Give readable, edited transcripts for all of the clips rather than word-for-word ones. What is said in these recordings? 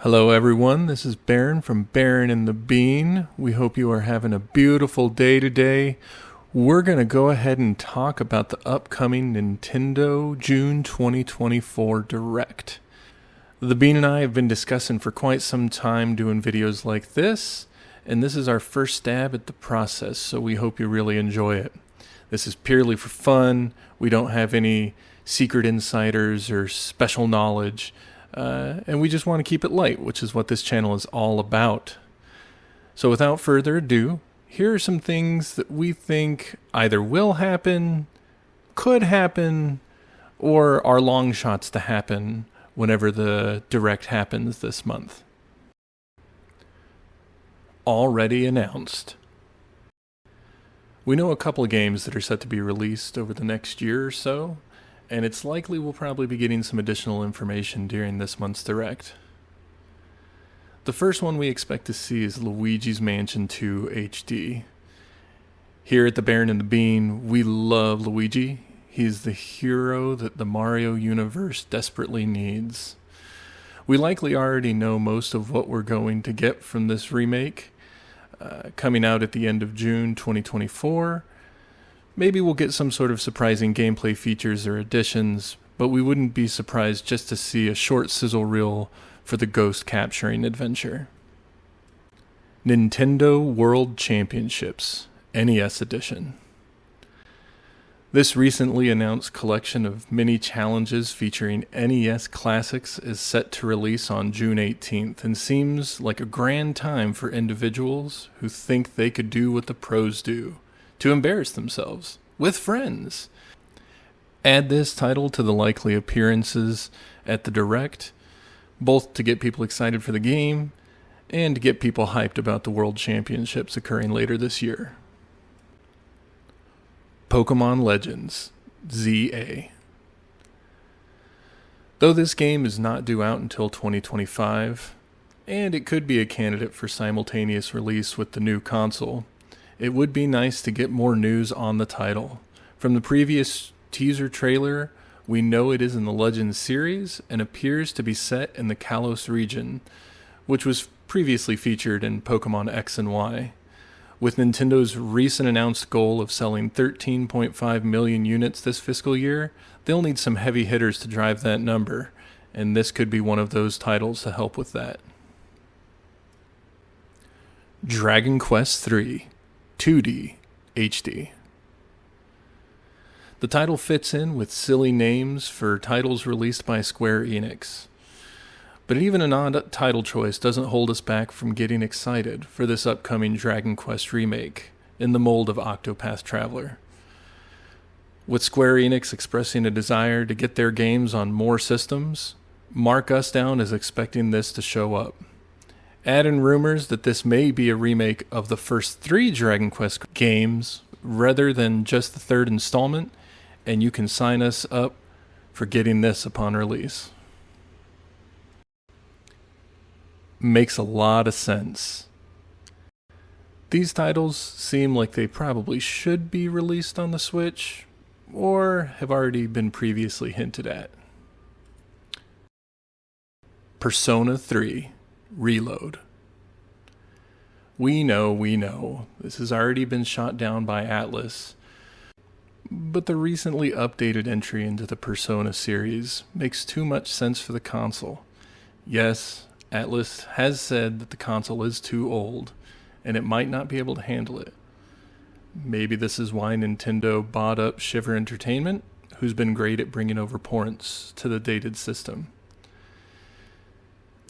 Hello everyone, this is Baron from Baron and the Bean. We hope you are having a beautiful day today. We're going to go ahead and talk about the upcoming Nintendo June 2024 Direct. The Bean and I have been discussing for quite some time doing videos like this, and this is our first stab at the process, so we hope you really enjoy it. This is purely for fun. We don't have any secret insiders or special knowledge. And we just want to keep it light, which is what this channel is all about. So without further ado, here are some things that we think either will happen, could happen, or are long shots to happen whenever the Direct happens this month. Already announced. We know a couple of games that are set to be released over the next year or so, and it's likely we'll probably be getting some additional information during this month's Direct. The first one we expect to see is Luigi's Mansion 2 HD. Here at the Baron and the Bean, we love Luigi. He's the hero that the Mario universe desperately needs. We likely already know most of what we're going to get from this remake, coming out at the end of June 2024. Maybe we'll get some sort of surprising gameplay features or additions, but we wouldn't be surprised just to see a short sizzle reel for the ghost capturing adventure. Nintendo World Championships, NES Edition. This recently announced collection of mini challenges featuring NES classics is set to release on June 18th and seems like a grand time for individuals who think they could do what the pros do, to embarrass themselves with friends. Add this title to the likely appearances at the Direct, both to get people excited for the game and to get people hyped about the World Championships occurring later this year. Pokemon Legends ZA. Though this game is not due out until 2025, and it could be a candidate for simultaneous release with the new console, it would be nice to get more news on the title. From the previous teaser trailer, we know it is in the Legends series and appears to be set in the Kalos region, which was previously featured in Pokemon X and Y. With Nintendo's recent announced goal of selling 13.5 million units this fiscal year, they'll need some heavy hitters to drive that number, and this could be one of those titles to help with that. Dragon Quest III 2D HD. The title fits in with silly names for titles released by Square Enix. But even an odd title choice doesn't hold us back from getting excited for this upcoming Dragon Quest remake in the mold of Octopath Traveler. With Square Enix expressing a desire to get their games on more systems, mark us down as expecting this to show up. Add in rumors that this may be a remake of the first 3 Dragon Quest games rather than just the 3rd installment, and you can sign us up for getting this upon release. Makes a lot of sense. These titles seem like they probably should be released on the Switch, or have already been previously hinted at. Persona 3 Reload. We know, this has already been shot down by Atlus, but the recently updated entry into the Persona series makes too much sense for the console. Yes, Atlus has said that the console is too old, and it might not be able to handle it. Maybe this is why Nintendo bought up Shiver Entertainment, who's been great at bringing over ports to the dated system.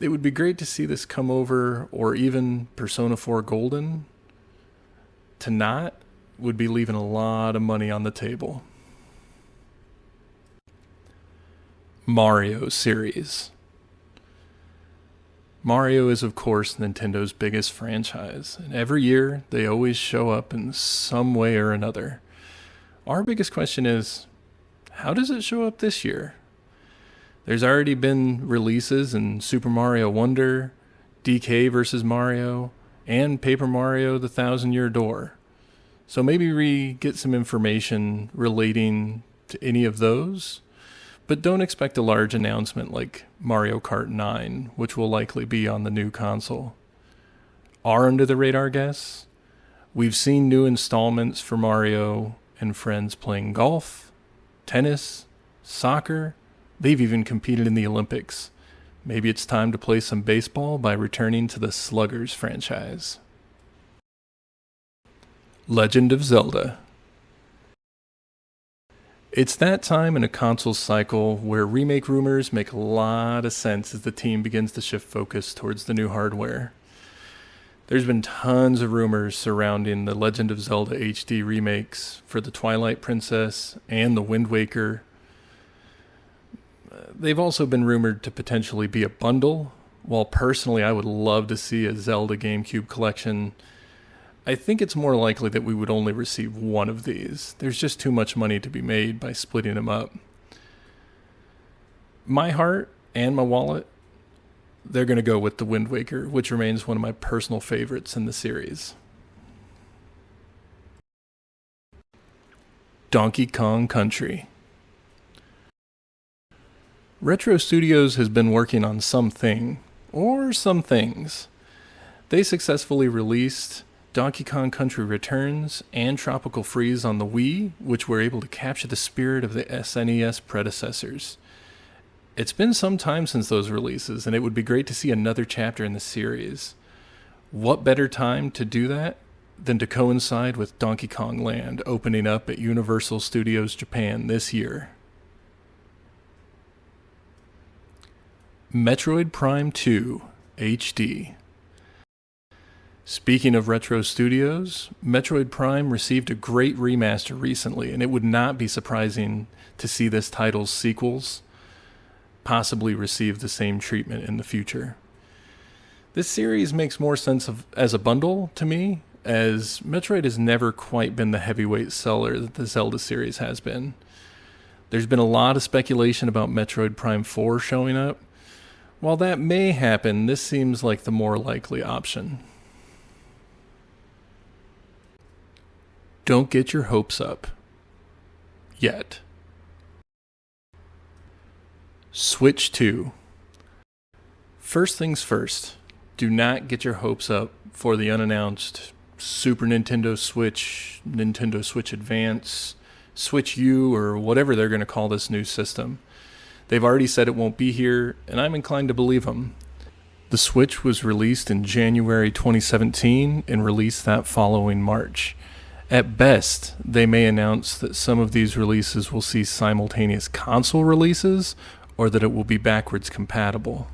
It would be great to see this come over, or even Persona 4 Golden. To not would be leaving a lot of money on the table. Mario series. Mario is, of course, Nintendo's biggest franchise, and every year they always show up in some way or another. Our biggest question is, how does it show up this year? There's already been releases in Super Mario Wonder, DK vs. Mario, and Paper Mario: The Thousand Year Door. So maybe we get some information relating to any of those. but don't expect a large announcement like Mario Kart 9, which will likely be on the new console. Our under-the-radar guests? We've seen new installments for Mario and friends playing golf, tennis, soccer. They've even competed in the Olympics. Maybe it's time to play some baseball by returning to the Sluggers franchise. Legend of Zelda. It's that time in a console cycle where remake rumors make a lot of sense as the team begins to shift focus towards the new hardware. There's been tons of rumors surrounding the Legend of Zelda HD remakes for the Twilight Princess and the Wind Waker. They've also been rumored to potentially be a bundle. While personally I would love to see a Zelda GameCube collection, I think it's more likely that we would only receive one of these. There's just too much money to be made by splitting them up. My heart and my wallet, they're going to go with the Wind Waker, which remains one of my personal favorites in the series. Donkey Kong Country. Retro Studios has been working on something, or some things. They successfully released Donkey Kong Country Returns and Tropical Freeze on the Wii, which were able to capture the spirit of the SNES predecessors. It's been some time since those releases, and it would be great to see another chapter in the series. What better time to do that than to coincide with Donkey Kong Land opening up at Universal Studios Japan this year? Metroid Prime 2 HD. Speaking of Retro Studios, Metroid Prime received a great remaster recently, and it would not be surprising to see this title's sequels possibly receive the same treatment in the future. This series makes more sense as a bundle to me, as Metroid has never quite been the heavyweight seller that the Zelda series has been. There's been a lot of speculation about Metroid Prime 4 showing up. While that may happen, this seems like the more likely option. Don't get your hopes up. Yet. Switch 2. First things first, do not get your hopes up for the unannounced Super Nintendo Switch, Nintendo Switch Advance, Switch U, or whatever they're going to call this new system. They've already said it won't be here, and I'm inclined to believe them. The Switch was released in January 2017 and released that following March. At best, they may announce that some of these releases will see simultaneous console releases, or that it will be backwards compatible.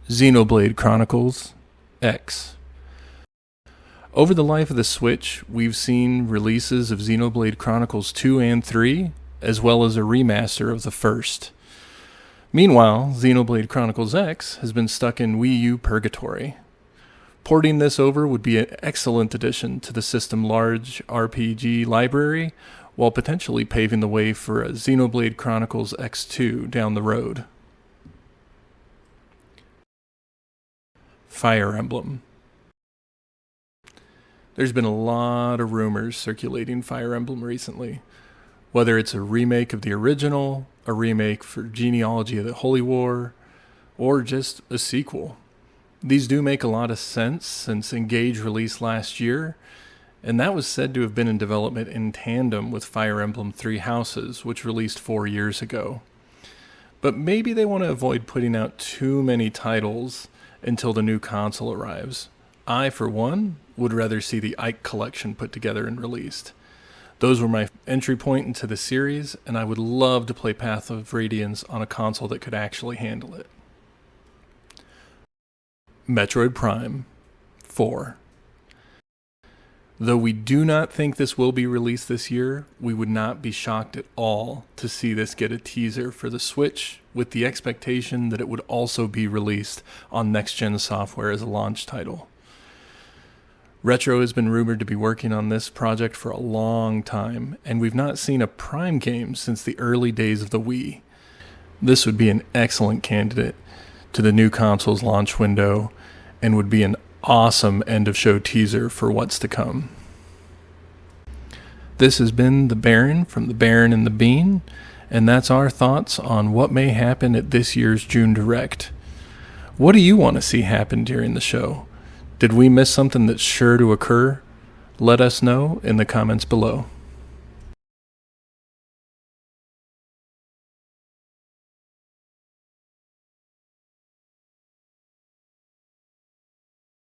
Xenoblade Chronicles X. Over the life of the Switch, we've seen releases of Xenoblade Chronicles 2 and 3, as well as a remaster of the first. Meanwhile, Xenoblade Chronicles X has been stuck in Wii U purgatory. Porting this over would be an excellent addition to the system's large RPG library, while potentially paving the way for a Xenoblade Chronicles X2 down the road. Fire Emblem. There's been a lot of rumors circulating Fire Emblem recently. Whether it's a remake of the original, a remake for Genealogy of the Holy War, or just a sequel. These do make a lot of sense since Engage released last year, and that was said to have been in development in tandem with Fire Emblem Three Houses, which released 4 years ago. But maybe they want to avoid putting out too many titles until the new console arrives. I, for one, would rather see the Ike Collection put together and released. Those were my entry point into the series, and I would love to play Path of Radiance on a console that could actually handle it. Metroid Prime 4. Though we do not think this will be released this year, we would not be shocked at all to see this get a teaser for the Switch, with the expectation that it would also be released on next-gen software as a launch title. Retro has been rumored to be working on this project for a long time, and we've not seen a Prime game since the early days of the Wii. This would be an excellent candidate to the new console's launch window, and would be an awesome end-of-show teaser for what's to come. This has been The Baron from The Baron and the Bean, and that's our thoughts on what may happen at this year's June Direct. What do you want to see happen during the show? Did we miss something that's sure to occur? Let us know in the comments below.